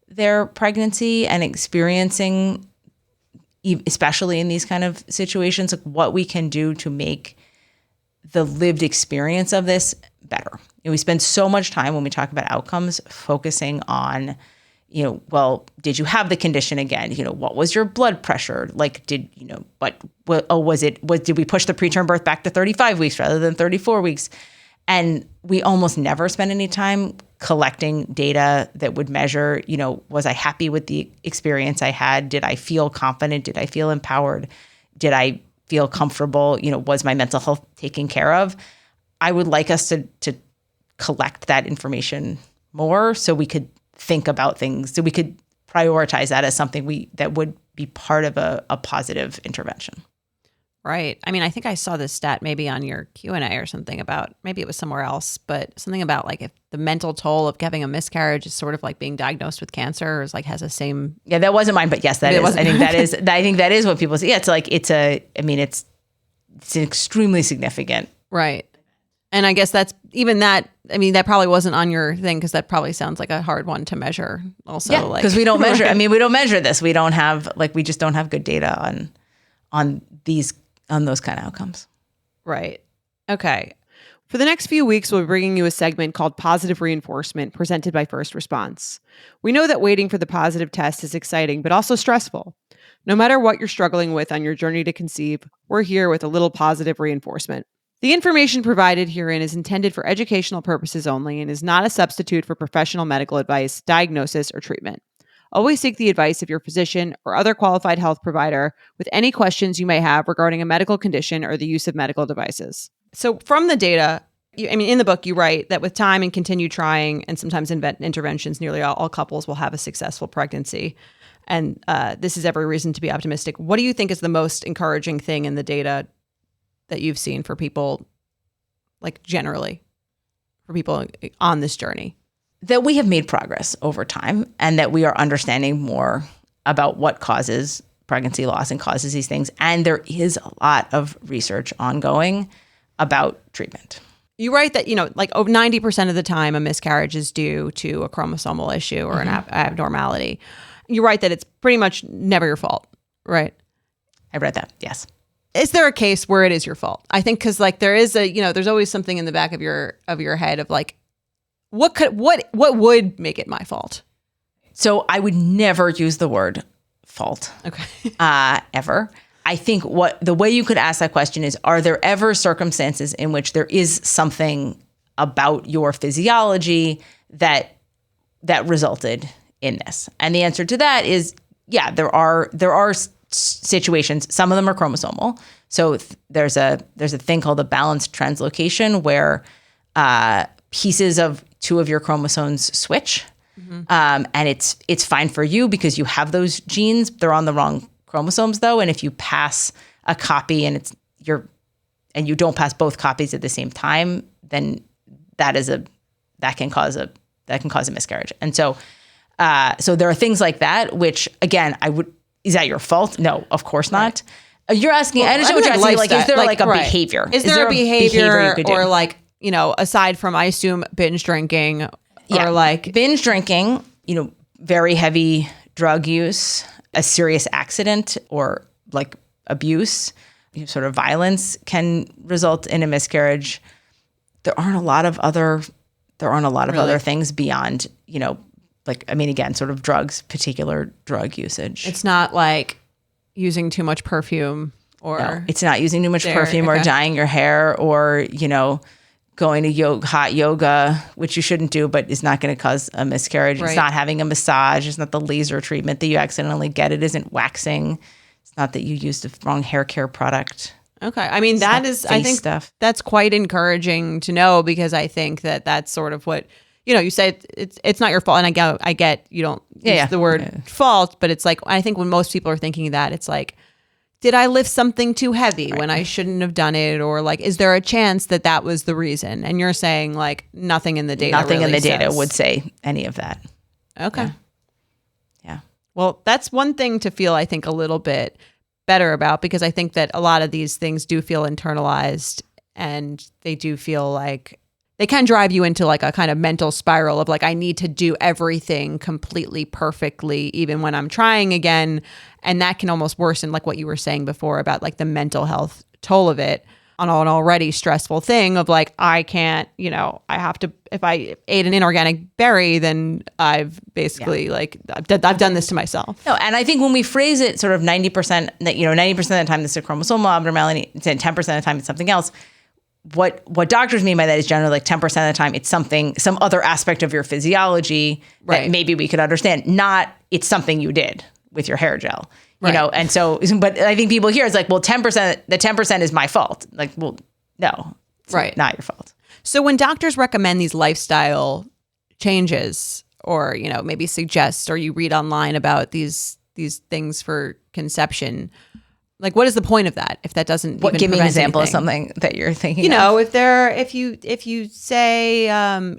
Speaker 3: their pregnancy and experiencing, especially in these kind of situations, like what we can do to make the lived experience of this better. We spend so much time when we talk about outcomes focusing on, well, did you have the condition again? What was your blood pressure? Like, did we push the preterm birth back to 35 weeks rather than 34 weeks? And we almost never spend any time collecting data that would measure, was I happy with the experience I had? Did I feel confident? Did I feel empowered? Did I feel comfortable? Was my mental health taken care of? I would like us to collect that information more so we could think about things, so we could prioritize that as something that would be part of a positive intervention.
Speaker 1: Right. I mean, I think I saw this stat maybe on your Q&A or something about, maybe it was somewhere else, but something about like if the mental toll of having a miscarriage is sort of like being diagnosed with cancer, or is like has the same.
Speaker 3: Yeah, that wasn't mine, but yes, that is. I think that is what people say. Yeah, it's extremely significant.
Speaker 1: Right. And I guess that probably wasn't on your thing because that probably sounds like a hard one to measure also.
Speaker 3: Yeah, because we don't measure. Right. We don't measure this. We just don't have good data on those kind of outcomes.
Speaker 1: Right. Okay. For the next few weeks, we'll be bringing you a segment called Positive Reinforcement, presented by First Response. We know that waiting for the positive test is exciting, but also stressful. No matter what you're struggling with on your journey to conceive, we're here with a little positive reinforcement. The information provided herein is intended for educational purposes only and is not a substitute for professional medical advice, diagnosis, or treatment. Always seek the advice of your physician or other qualified health provider with any questions you may have regarding a medical condition or the use of medical devices. So from the data, in the book, you write that with time and continued trying and sometimes interventions, nearly all couples will have a successful pregnancy. And this is every reason to be optimistic. What do you think is the most encouraging thing in the data that you've seen for people, like generally, for people on this journey?
Speaker 3: That we have made progress over time and that we are understanding more about what causes pregnancy loss and causes these things. And there is a lot of research ongoing about treatment.
Speaker 1: You write that, like 90% of the time a miscarriage is due to a chromosomal issue or an abnormality. You write that it's pretty much never your fault, right?
Speaker 3: I read that, yes.
Speaker 1: Is there a case where it is your fault? I think because like there is there's always something in the back of your head of like, what would make it my fault?
Speaker 3: So I would never use the word fault.
Speaker 1: Okay.
Speaker 3: Ever. I think the way you could ask that question is, are there ever circumstances in which there is something about your physiology that resulted in this? And the answer to that is, yeah, there are situations. Some of them are chromosomal. So there's a thing called a balanced translocation where pieces of two of your chromosomes switch. And it's fine for you because you have those genes. They're on the wrong chromosomes though. And if you pass a copy and you don't pass both copies at the same time, then that can cause a miscarriage. And so there are things like that, which again, is that your fault? No, of course not. You're asking, I understand
Speaker 1: I
Speaker 3: what you're
Speaker 1: mean,
Speaker 3: asking, like, is there like a
Speaker 1: right.
Speaker 3: behavior?
Speaker 1: Is there a behavior
Speaker 3: you could do?
Speaker 1: or like, you know, aside from, I assume, binge drinking or like
Speaker 3: binge drinking, you know, very heavy drug use, a serious accident or like abuse, you know, sort of violence can result in a miscarriage. There aren't a lot of other other things beyond, you know, like, I mean, again, sort of drugs, particular drug usage.
Speaker 1: It's not like using too much perfume or...
Speaker 3: No, it's not using too much perfume or dyeing your hair or, you know, going to hot yoga, which you shouldn't do, but is not going to cause a miscarriage. Right. It's not having a massage. It's not the laser treatment that you accidentally get. It isn't waxing. It's not that you used the wrong hair care product.
Speaker 1: Okay. I mean, that is, I think that's quite encouraging to know, because I think that that's sort of what, you know, you say it's not your fault. And I get you don't use the word fault, but it's like, I think when most people are thinking that, it's like, did I lift something too heavy when I shouldn't have done it? Or like, is there a chance that that was the reason? And you're saying like nothing in the data.
Speaker 3: Nothing
Speaker 1: really
Speaker 3: in the data
Speaker 1: says.
Speaker 3: would say any of that.
Speaker 1: Okay.
Speaker 3: Yeah.
Speaker 1: Well, that's one thing to feel, I think, a little bit better about, because I think that a lot of these things do feel internalized, and they do feel like they can drive you into like a kind of mental spiral of like, I need to do everything completely perfectly, even when I'm trying again. And that can almost worsen, like what you were saying before about like the mental health toll of it on an already stressful thing of like, I can't, you know, I have to, if I ate an inorganic berry, then I've basically like, I've done this to myself.
Speaker 3: No, and I think when we phrase it sort of 90%, that, you know, 90% of the time this is a chromosomal abnormality, 10% of the time it's something else. What doctors mean by that is generally like 10% of the time it's something, some other aspect of your physiology that maybe we could understand, not it's something you did with your hair gel. You know, and so, but I think people here, it's like, well, 10%, the 10% is my fault. Like, well, no, it's not your fault.
Speaker 1: So when doctors recommend these lifestyle changes, or, you know, maybe suggest, or you read online about these things for conception, like, what is the point of that if that doesn't even
Speaker 3: give me an example
Speaker 1: anything?
Speaker 3: of something that you're thinking
Speaker 1: you know,
Speaker 3: of.
Speaker 1: if you say,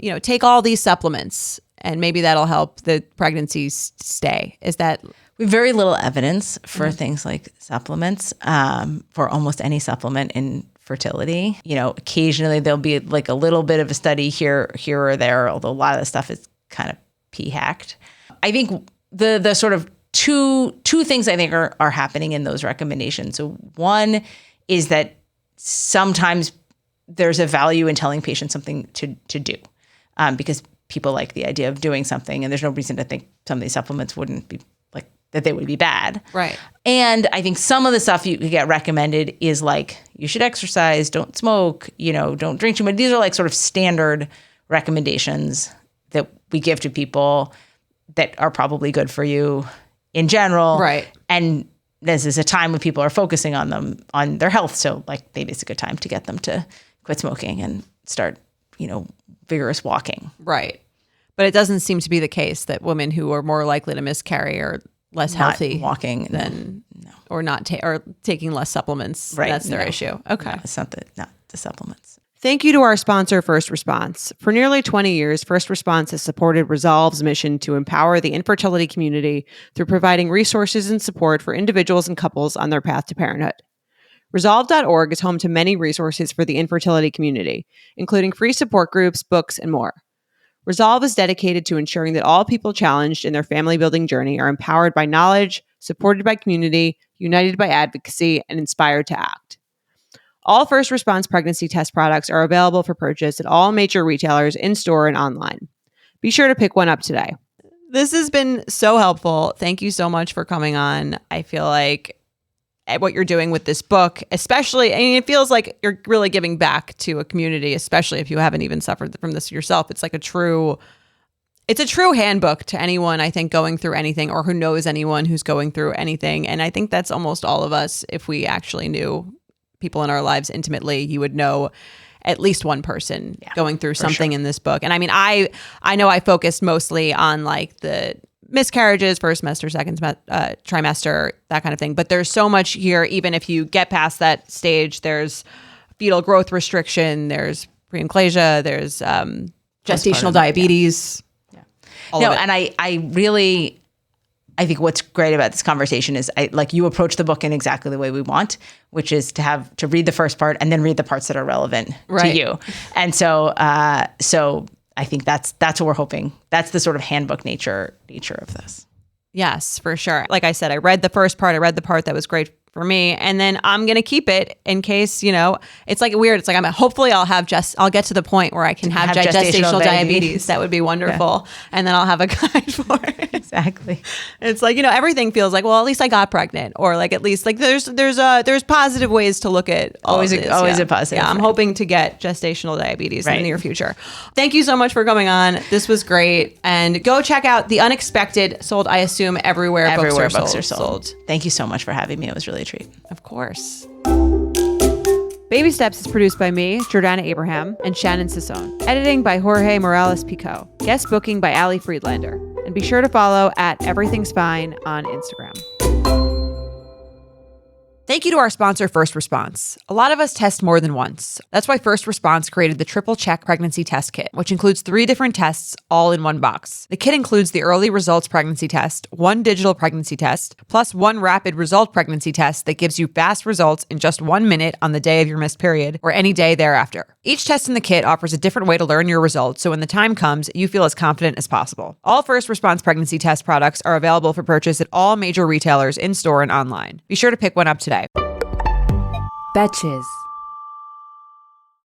Speaker 1: you know, take all these supplements and maybe that'll help the pregnancy stay. Is that...
Speaker 3: We have very little evidence for things like supplements, for almost any supplement in fertility. You know, occasionally there'll be like a little bit of a study here or there, although a lot of the stuff is kind of p-hacked. I think the sort of two things I think are happening in those recommendations. So one is that sometimes there's a value in telling patients something to do, because people like the idea of doing something, and there's no reason to think some of these supplements wouldn't be like, that they would be bad.
Speaker 1: Right.
Speaker 3: And I think some of the stuff you could get recommended is like, you should exercise, don't smoke, you know, don't drink too much. These are like sort of standard recommendations that we give to people that are probably good for you in general.
Speaker 1: Right.
Speaker 3: And this is a time when people are focusing on them, on their health. So like maybe it's a good time to get them to quit smoking and start, you know, vigorous walking.
Speaker 1: Right. But it doesn't seem to be the case that women who are more likely to miscarry are less healthy
Speaker 3: walking
Speaker 1: than or not or taking less supplements.
Speaker 3: Right.
Speaker 1: That's their issue. Okay.
Speaker 3: No, it's not the supplements.
Speaker 1: Thank you to our sponsor, First Response. For nearly 20 years, First Response has supported Resolve's mission to empower the infertility community through providing resources and support for individuals and couples on their path to parenthood. Resolve.org is home to many resources for the infertility community, including free support groups, books, and more. Resolve is dedicated to ensuring that all people challenged in their family building journey are empowered by knowledge, supported by community, united by advocacy, and inspired to act. All First Response pregnancy test products are available for purchase at all major retailers in-store and online. Be sure to pick one up today. This has been so helpful. Thank you so much for coming on. I feel like what you're doing with this book, especially, I mean, it feels like you're really giving back to a community, especially if you haven't even suffered from this yourself. It's like a true handbook to anyone, I think, going through anything, or who knows anyone who's going through anything. And I think that's almost all of us. If we actually knew people in our lives intimately, you would know at least one person going through something in this book. And I mean, I know I focused mostly on like the miscarriages, first semester, second trimester, that kind of thing. But there's so much here. Even if you get past that stage, there's fetal growth restriction, there's preeclampsia, there's gestational diabetes.
Speaker 3: No, and I I think what's great about this conversation is you approach the book in exactly the way we want, which is to read the first part and then read the parts that are relevant to you. And so I think that's what we're hoping. That's the sort of handbook nature of this.
Speaker 1: Yes, for sure. Like I said, I read the first part. I read the part that was great for me, and then I'm gonna keep it in case, it's like weird. It's like hopefully I'll get to the point where I can have gestational diabetes. That would be wonderful, and then I'll have a guide for it.
Speaker 3: Exactly.
Speaker 1: It's like everything feels like, well, at least I got pregnant, or like at least like there's positive ways to look at
Speaker 3: always
Speaker 1: a
Speaker 3: positive.
Speaker 1: Yeah, I'm hoping to get gestational diabetes in the near future. Thank you so much for coming on. This was great, and go check out The Unexpected, sold I assume everywhere books are sold.
Speaker 3: Thank you so much for having me. It was really a treat.
Speaker 1: Of course. Baby Steps is produced by me, Jordana Abraham, and Shannon Sassone. Editing by Jorge Morales-Pico. Guest booking by Ali Friedlander. And be sure to follow at Everything's Fine on Instagram. Thank you to our sponsor, First Response. A lot of us test more than once. That's why First Response created the Triple Check Pregnancy Test Kit, which includes 3 different tests all in one box. The kit includes the Early Results Pregnancy Test, 1 digital pregnancy test, plus 1 rapid result pregnancy test that gives you fast results in just 1 minute on the day of your missed period or any day thereafter. Each test in the kit offers a different way to learn your results, so when the time comes, you feel as confident as possible. All First Response pregnancy test products are available for purchase at all major retailers in-store and online. Be sure to pick one up today.
Speaker 4: Betches.